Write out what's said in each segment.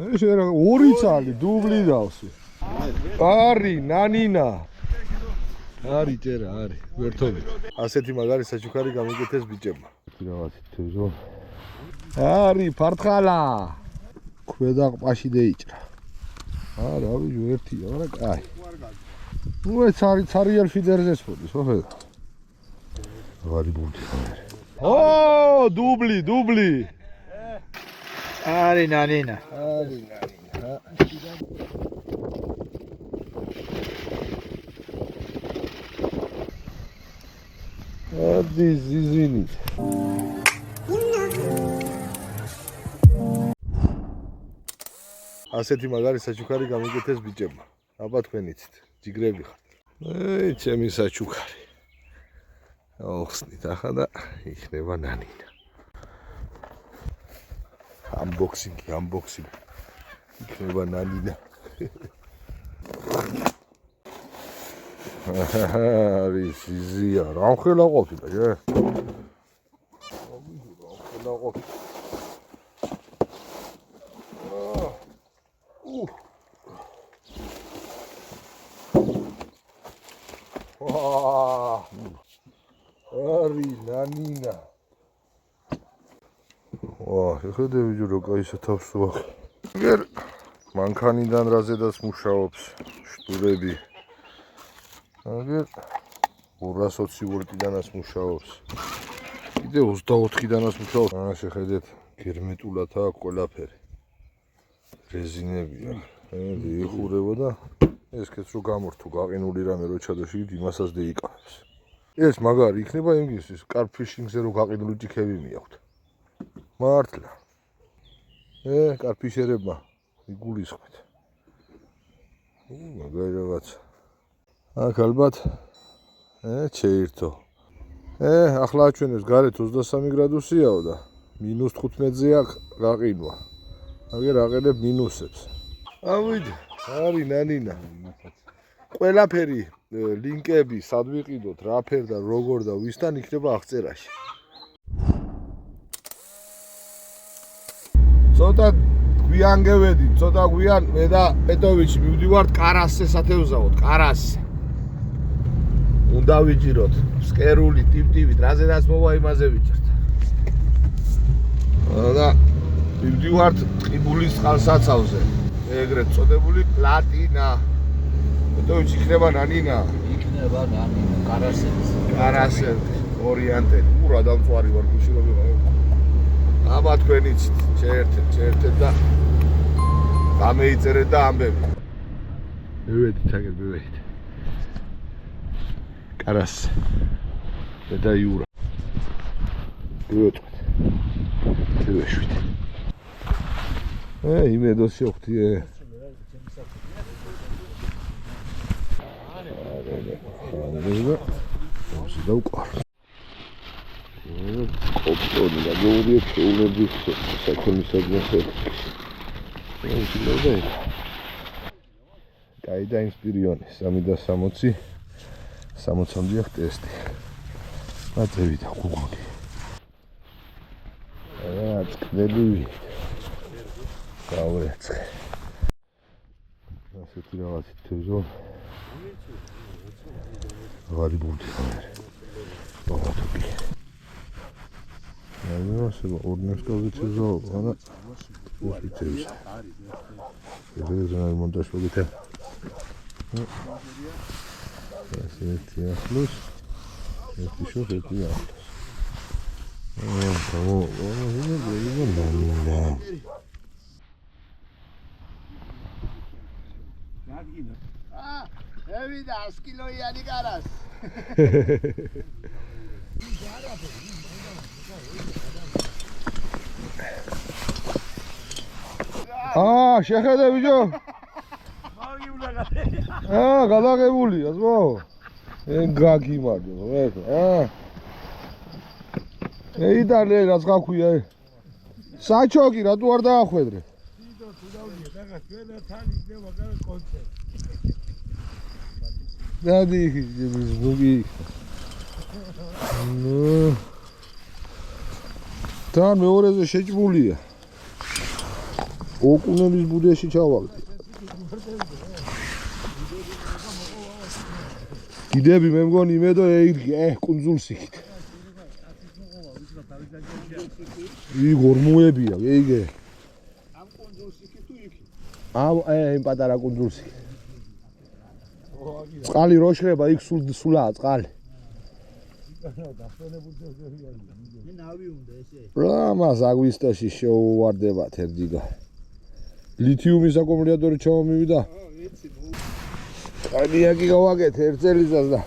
ეს რა ორი წალი დუბლი დავსი. არი ნანინა. არი წერა არი ვერთობი. ასეთი მაგარი საჩუქარი გამიგეთეს ბიჭებმა. რაღაცით თევზო. არი ფარტყალა. ქვედა ყპაში დაიჭრა. რა ვიჟო ერთია, მაგრამ კაი. ნუ ეს цариელ ფიდერზეს ფოდის, ხო ხედავ. ვარი ბურთი. ო, დუბლი. არი ნანინა. ადი ზიზინი. ასეთი მაგარი საჩუქარი გამიგეთეს ბიჭებმა. აბა თქვენ იცით, ჯიგრები ხართ. ჩემი საჩუქარი. ოხსნით ახლა და იქნება ნანინა. Unboxing. იქნება ნანინა. არის იზია, რა ხელა ყოფილა, ჯე? ხელა ყოფილა. არი ნანინა. ხედავ ჯო რა კაი სათავს ვახ. აგერ მანქანიდან რაზედაც მუშაობს შტურები. აგერ 220 ვოლტიდანაც მუშაობს. კიდე 24-დანაც მუშაობს. შეხედეთ, გერმეტულად აქვს ყველაფერი. რეზინებია. ეხურება და ესეც რო გამორთო გაყინული რამე რო ჩადოშიგდ იმასაც დაიკავებს. ეს მაგარი იქნება იმისთვის, კარფიშინგზე რო გაყინული ჭიქები მიაქვთ. მართლა. კარფიშერებმა იგულისხმეთ. მაგარი რაღაცა. აქ ალბათ შეირთო. ახლა აჩვენებს გარეთ 23 გრადუსიაო და -15-ზე აქვს გაყინვა. აგერ აყენებ მინუსებს. ავიდე, არი ნანინა. ყველაფერი ლინკები სად ვიყიდოთ, რა ფერ და როგორ და ვისთან იქნება აღწერაში. ცოტა გვიან გევედით, ცოტა გვიან მე და პეტოვიჩი მივდივართ კარასზე სათევზაოდ, კარასზე. უნდა ვიჭიროთ სკერული ტიპ-ტიპით, რაზედაც მოვა იმაზე ვიჭირთ. და მივდივართ ტყიბულის წყალსაცავზე, ეგრეთ წოდებული პლატინა. პეტოვიჩი იქნება ნანინა. იქნება ნანინა, კარასზე. ორიენტელი. ურა დამწვარი ვარ გუში რომ ვიყავ. აბა თქვენ იცით, შეერთეთ და გამეიწერეთ და ამბები. მივედით აგერ მივედით. კარას და იურა. მივეწვით. მივეშვით. იმედოს შევხვდი. და უკარ. ოპტონი და გეურიეთ შეულების საქონლისადმი ხერხი. კაი და ინსპირიონი 360 60-მდე ტესტი. აწევი და გუგონი. წყდები. გავეცხე. ასეთი რაღაცით თევზო. ვარი ბურთი ხარ. ბავშვი. ასე ორნეს კავიცეზო და უშიცებს. ეს რა მონტაჟი გითხრა. ასეთი ახლოს. ერთი შოხეთი ახლოს. ევიდა 100 კილოიანი კარას. შეხედე ბიჭო. გადაღებულია, ზმო. გაგიმარჯო, იტალე რაც გაქვია. საჩოკი რატო არ დაახვედრე? დადი ზუგი. თან მეორეზე შეჭმულია. ოკუნების ბუდეში ჩავალდი. კიდები მე მგონი იმედო კუნძულს იქით. გორმოებია, ეიგე. ამ კონძულს იქით თუ იქით? იმ პატარა კუნძულს იქით. წყალი რო შრება, იქ სულაა წყალი. მე ნავი უნდა ესე. რამას აგვისტოში შეუვარდებათ ერდიგა. ლითიუმის აკუმულატორი ჩამომივიდა. კანიაკი გავაკეთე ერთ წელიწადს და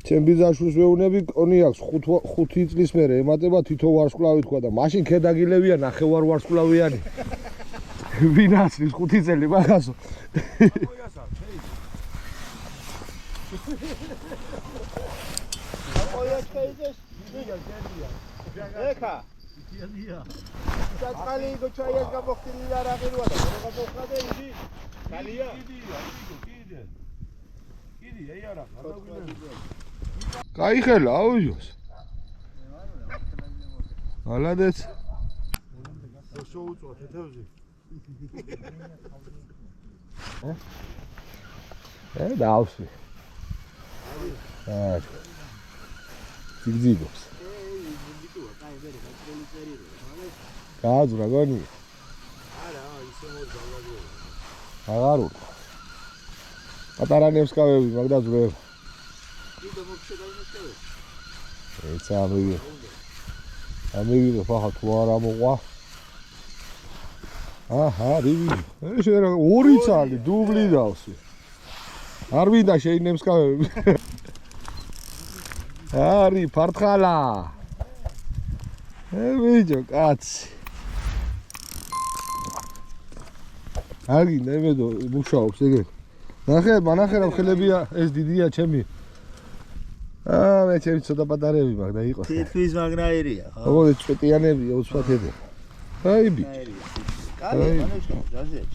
ჩემ ბიძაშვილს ვეუბნები კონიაკს 5 წლის მერე ემატება თითო ვარსკვლავი თქვა და მაშინ ქედაგილებია ნახევარ ვარსკვლავიანი. ვინაცვლის 5 წელი მაგასო. ეხა საწყალი გოჩაიას გამოხდილი და რა ღირვა და რა მოხდა იგი კალია კიდე აი არა გაიხელა აუჯოს ალადეც შეუწვა თეთევზი დავსვი ძიგძიგობს გააძვრა გონი არა ისე მოძალაგო აღარ უნდა პატარა ნემსკავები მაგ დაძვრებ კიდე მოგშედაინესტე ეცა ამივიღე ფახა თუ არა მოყვა აჰა რივი ეს რა ორი წალი დუბლი დავსვი არ ვიდა შეინემსკავები არი ფარტხალა ბიჭო კაცი აგი ნებედო მუშაობს ეგ ნახე მანახერა ხელებია ეს დიდია ჩემი მე ჩემი ცოტა პატარები მაგ და იყოს თითქმის მაგრაერია ხო ო წვეტიანებია უცბათები აი ბიჭო კალე მანეშკა ჯაზეც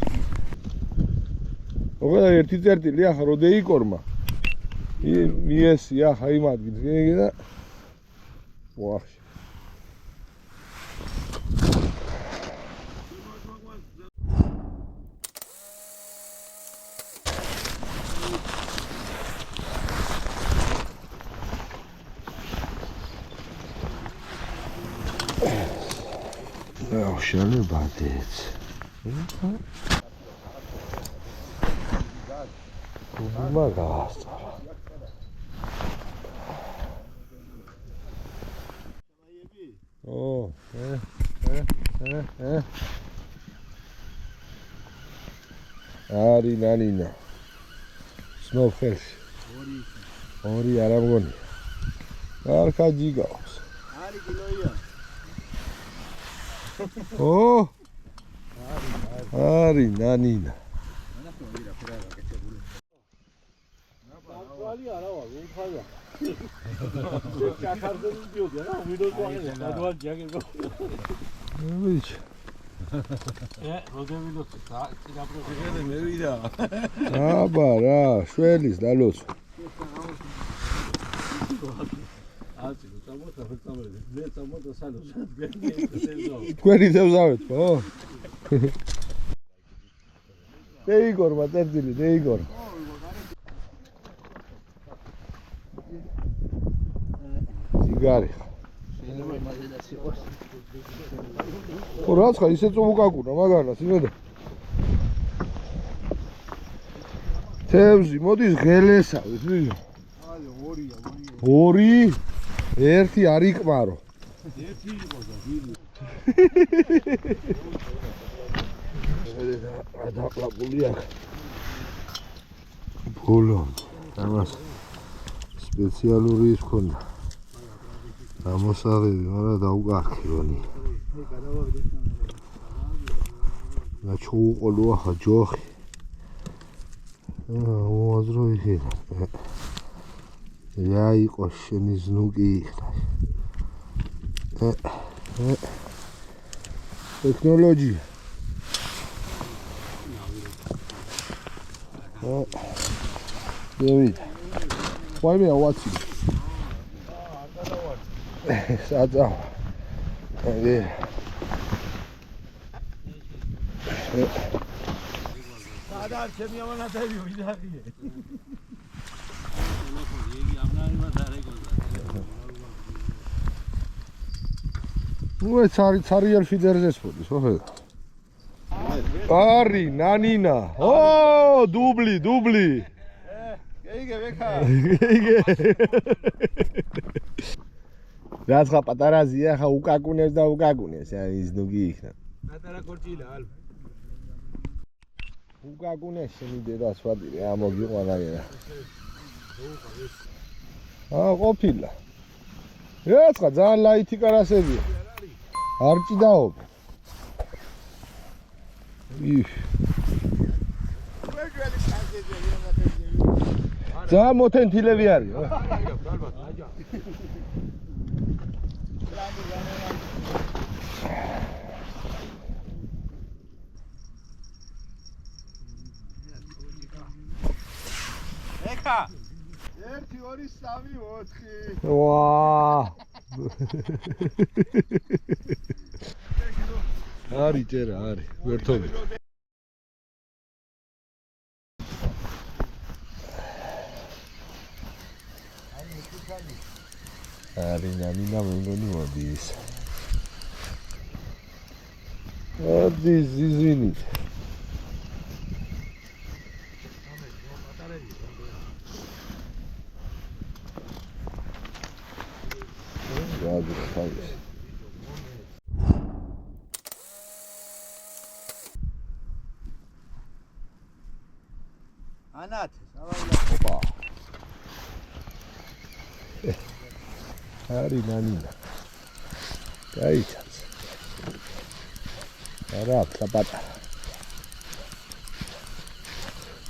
ოგა ერთი წერტილი ახლა როდე იკორმა მიესი ახლა იმ ადგილს გიგე და ვახში შალე ბადეც მაგასწორა ო არი ნანინა სნოფელში ორი არა მგონი არქა ჯიგავს არი კილოია ო არი ნანინა ვალი არა ვარ უხაზა ჩაქარდენ მიდიოდი რა ვიდეოს ვაღებია გადვალ ჯაგებო ვიჩ როდევილოს წინაპრები მე ვიდა აბა რა შველის დალოცვა თქვენი ზევზავეთ ხო? დეიგორმა წერტილი დეიგორ სიგარი შეიძლება იმაზე იყოს ხო რაცხა ისე წუბუკაკუნა მაგარას იმედა თევზი მოდის ღელესავით ვიო ორი ერთი არ იკმარო ერთი იყო და ვიდი ადაყლაპული აქ ბოლო ამას სპეციალური ის ქონდა ამოსაღები მაგრამ დაუკარქი რონი და ჩუყოლო ახლა ჯოხი უაზრო იქნება რა იყო შენი ზნუკი ტექნოლოგია დავით ვაიმე ავაცი საძა სადარ ჩემი ამანათები ვიდაღიე. ნუ ცარი არ ფიდერზეს ფოდის, ხო ხედავ. არი, ნანინა. ო, დუბლი. გეიგე ვეკა. რაცხა პატარაზია, ხა უკაკუნებს და უკაკუნებს, ის ნუგი იქნა. პატარა კორჭილა ალ. უკაკუნებს შენი დედას ვადირე, მოგიყვანა რა. ყოფილა. რაცხა ძალიან ლაითი კარასებია. არ ჭიდაობ. ძალიან მოთენთილები არის. ეკა. 1 2 3 4. ვა. არი წერა, არი, ვერთობი. არი ნანინა მეგონი მოდის. მოდის ზიზინით. გადაიხავის. ანათ, ოპა. არი ნანინა. გაიჩანს. არა, ხაპატა.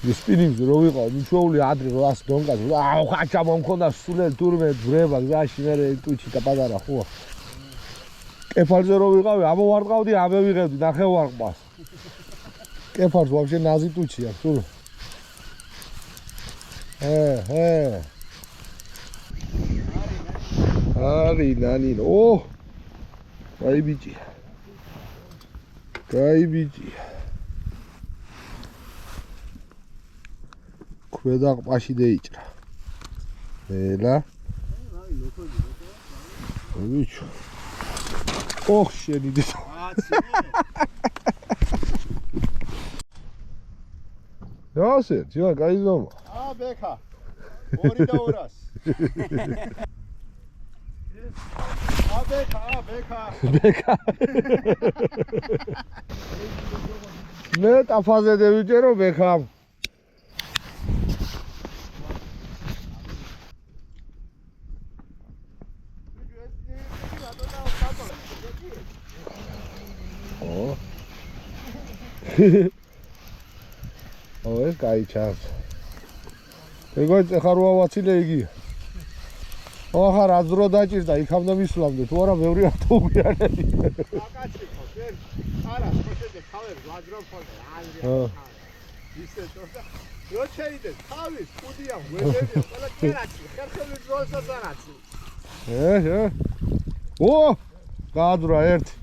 ისპინინგს რო ვიყავ, მიშოული ადრე 800 დონკას. აუ, ხაჭა მომქონდა სულელ თურმე ძრება, გაში მე ტუჩი და პატარა ხო. კეფალზე რო ვიყავი, ამოვარყავდი, ამე ვიღებდი, ნახევარყბას. კეფალს ვაფშე ნაზი ტუჩი აქვს, სულ. არი ნანინო. ო! კაი ბიჭია. ქვედა ყბაში დაიჭრა. ელა. ვიჩო. ოხ შენი დის. რასე, ძია გაიზომა. ბექა. 2 და 200. ბექა. მე ტაფაზე დავიჭერო ბექამ. ой, кайчанс. ეგოც ხარ ვავაცილე იგი. ახარ აზრო დაჭირდა, იქამდე მისვლამდე, თუ არა ბევრი ავტობუსიანი. აკაცი ხო, შენ არა, ხოშეზე ხავერ ვაძრო ხოლმე, აზრი. ისე თორდა. რო შეიძლება თავის კუდია, ვეძებია, ყველა კერაცი, ხერხები ძროსაც არაცი. ო! გაადრა ერთი.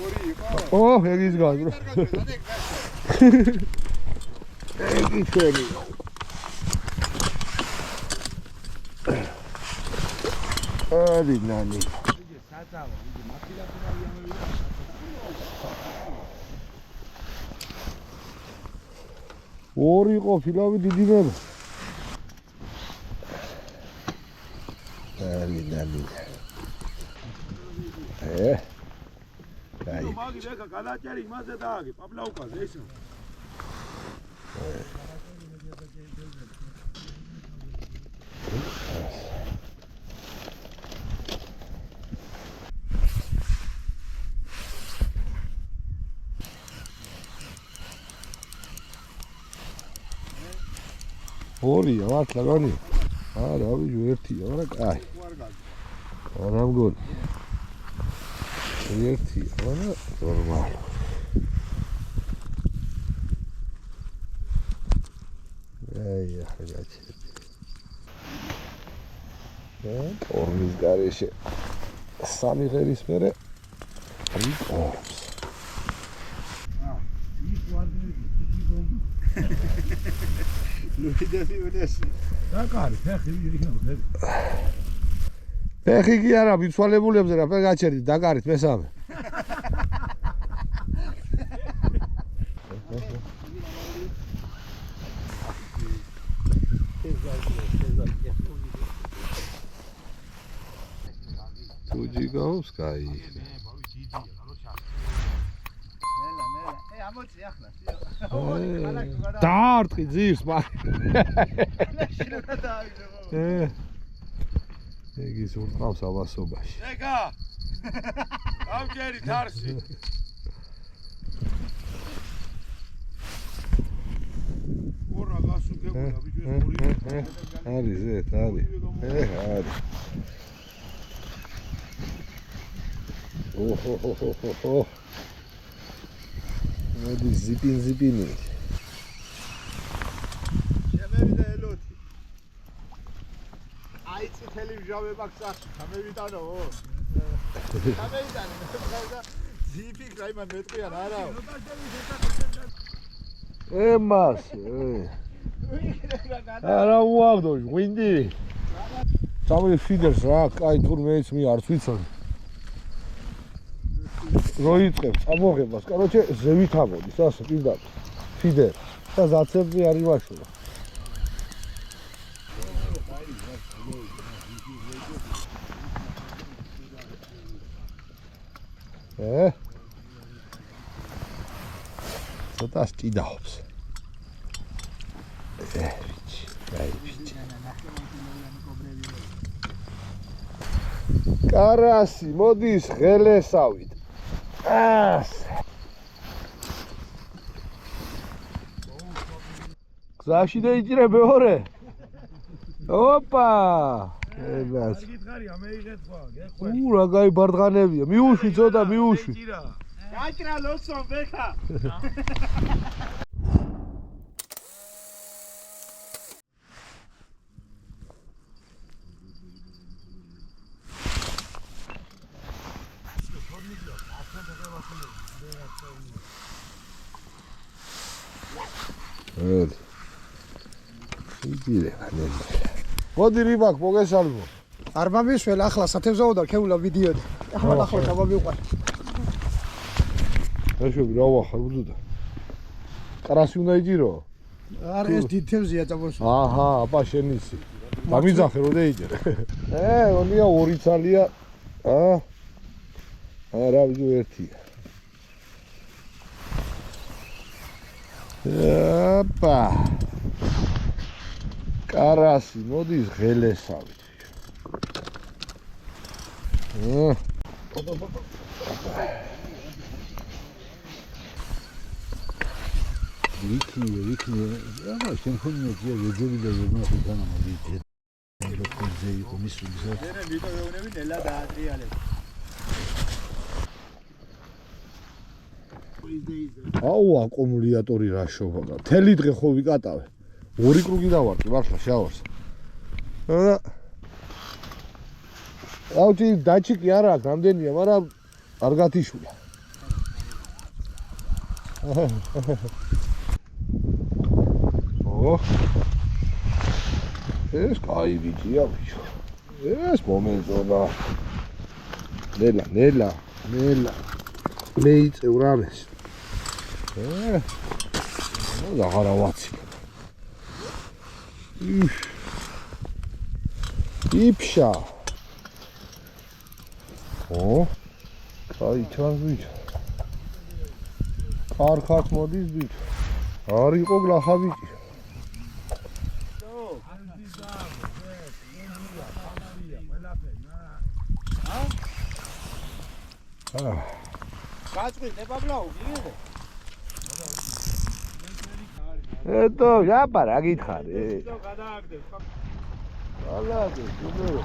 ორი იყო. ო, ეგის გაადრა. ეგი ჩვენი. არი ნანი. ორი ყოფილავი დიდი მე. არი ნანი. აი. მაგი ვეკა გადაჭერი იმაზე დააგე, პაპლაუკაზე ისო. ორია მართლა გონი? არა, ვიჟო ერთია, არა, კაი. არა მგონი. ერთია, არა, ნორმალი. აი, ახლა ორმის გარეშე სამი ღერის მერე რიკობს. ის ვარდი ლუიდები უნესი. დაკარი, ფეხი იქნება. ფეხი კი არა, მიცვალებულებზე რა, ფეხი გაჩერდით, დაკარით მესამე. Tuji goes, guy. ამოწი ახლა. დაარტყი ძირს, მაგ. ეგ ის ურტყავს ავასობაში. ეგა. ამჯერით არსი. ორა გასუგებია ბიჭო ორი. არის ზეთ, არის. არის. ოჰო. მოდი ზიპინი. შემევიდა ელოთი. აი წითელი მჟავე მაქვს ახლა, გამევიტანო. გამევიტანე, მე ზიპი გაიმან მეტყვიან არაო. ემას. არა უავდო, ვინდი. სამი ფიდერს რა, კაი თურმეც მე არც ვიცოდი. როიწევს ამოღებას, короче, ზევით ამოდის, ასე პირდაპირ. ფიდერ. და ზაცებზე არ იმაშულა. ცოტა სტიდაობს. ვიცი. კარასი, მოდის ღელესავით. გზაში დაიჭირე მეორე. ოპა! ებას. გითხარია მე იღეთვა, გეხვა. რა გაი ბარდღანებია. მიუშვი ცოტა, მიუშვი. გაჭრა ლოცო ბეხა. მოდი. იგივე ანელი. მოდი რიბაკ მოგესალმო. არ მომისველ ახლა სათევზაო და ქეულა ვიდიოდი. ახლა ჩამოვიყვარ. ეშობი რა ვახარ უძუდა. კარასი უნდა იჭირო? არ ეს დიდ თევზია წამოს. აჰა, აბა შენიცი. დამიძახე რო დაიჭერე. ონია ორი ცალია. რა ვიძო ერთია. აპა. კარასი მოდის ღელესავით. ვიქნიე. აბა შენ ხონია ძიები და ზოგადად განამოდი. როქოზე იყო მისული ზა. დერე ვიდეოები ნელა დაატრიალებ. აუ აკუმულატორი რა შოვა. თელი დღე ხო ვიკატავე. ორი კრუგი დავარდი მართლა შავარს. და აუჩი დაჩიკი არა აქვს რამდენია, მაგრამ არ გათიშულა. ეს კაი ვიჭია ბიჭო. ეს მომენტოა. ნელა. მეიწევ რამეს. და ღარავაცი. იფშა. აი ჩანს ბიჭო. კარგად მოდის ბიჭო. არ იყო გლახა ბიჭი. გაჭრი დებაბლაუ გიგე. ეტო, აბა რა გითხარი? გადააგდებ. ალაგე, ძულო.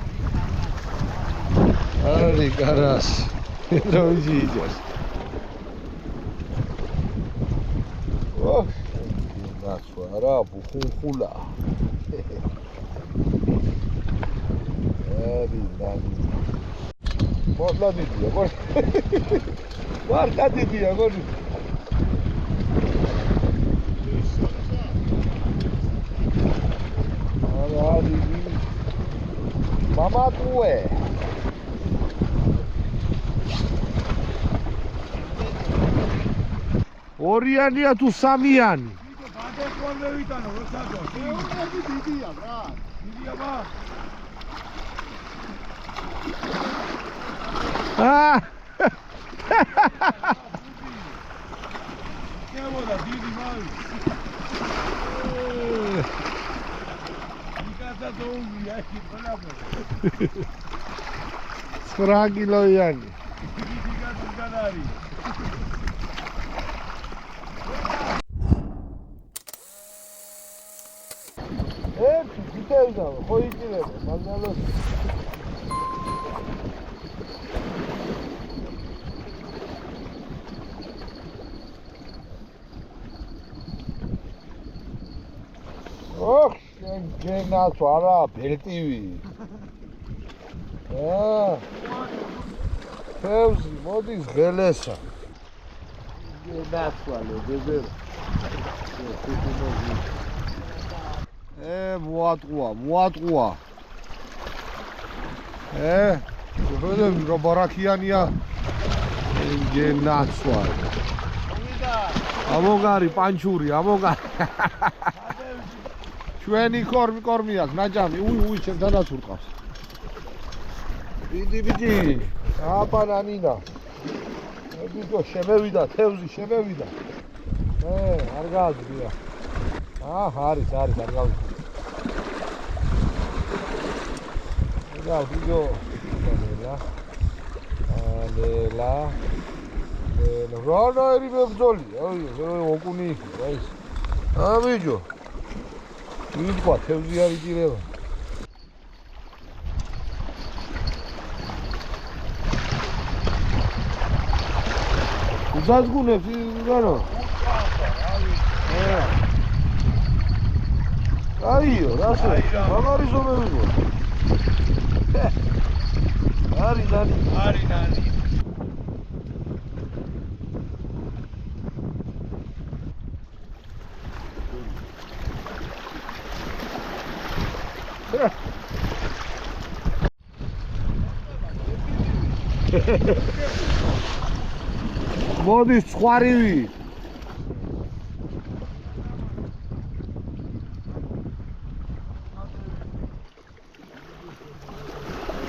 არი კარას. რო ვიჯიჯას. ნაცვა რა, ბუხუნხულა. არი ნანი. მოდლა დიდია, მორდა დიდია, მოდი. უე. ორიანია თუ სამიანი? გადაყვანე ვიტანო როცადო. მეუბნები დიდია რა. დიდია ბა. შემოდა დიდი მალი. ნიკაცა დოუნია ის ყველაფერი. 9 კილოიანი. დიდი გასაგან არის. გიტევდა ხო იწირება მაგალითად ოხ გენაც არა ბელტივი ფევზი მოდის ღელესა გენაც ვალე ბებერ მოატყუა. ვხედები რა ბარაქიანია. გენაცვა. ამოგარი პანჩური, ამოგარი. ჩვენი კორმი აქვს, ნაჯამი. უი, ჩემთანაც ურყავს. ბიდი. აპანანინა. ბიჭო, შემევიდა, თევზი შემევიდა. არ გააძრია. არის, არ გავიგე. ვიდეო. ალა. რა ერი ბებძოლი. აი, ოკუნი იქნება ის. ბიჭო. ვითქვა თევზი არ იწირება. უძაზგუნებს იგარო. აიო, რასო? მაგარი ზომები გო. არის ნანი. მოდის ცხარივი.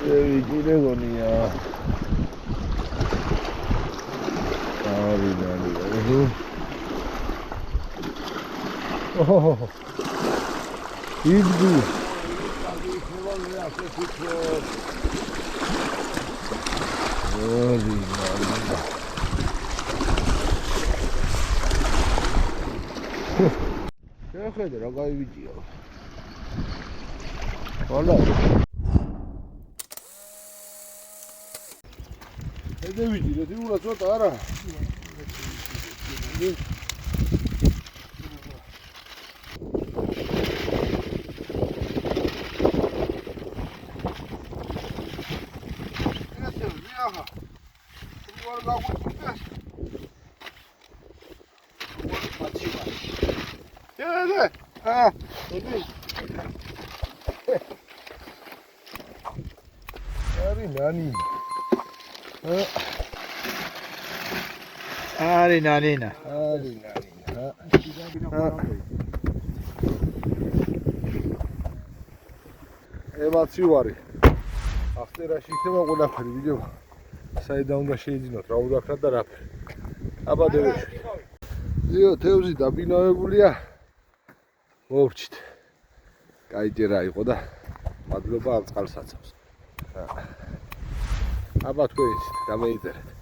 ვიჯერე გონია. არის ნანი. იძი. შეხედე რა გაივიჭია. ვალა. ედე ვიჭირე, დიულა ცოტა არა. Ari nanina. ემაცი ვარი. ახტერაში იქნება ყველაფერი, ვიდეო. საიდან უნდა შეიძინოთ, რა უნდა ქნათ და რაფერი. აბადებეში. ზიო, თევზი დაბინავებულია. მოვჭით. კაიჯერა იყო და მადლობა ამ წყალსაცავს. აბა თქვენ გამოიწერეთ.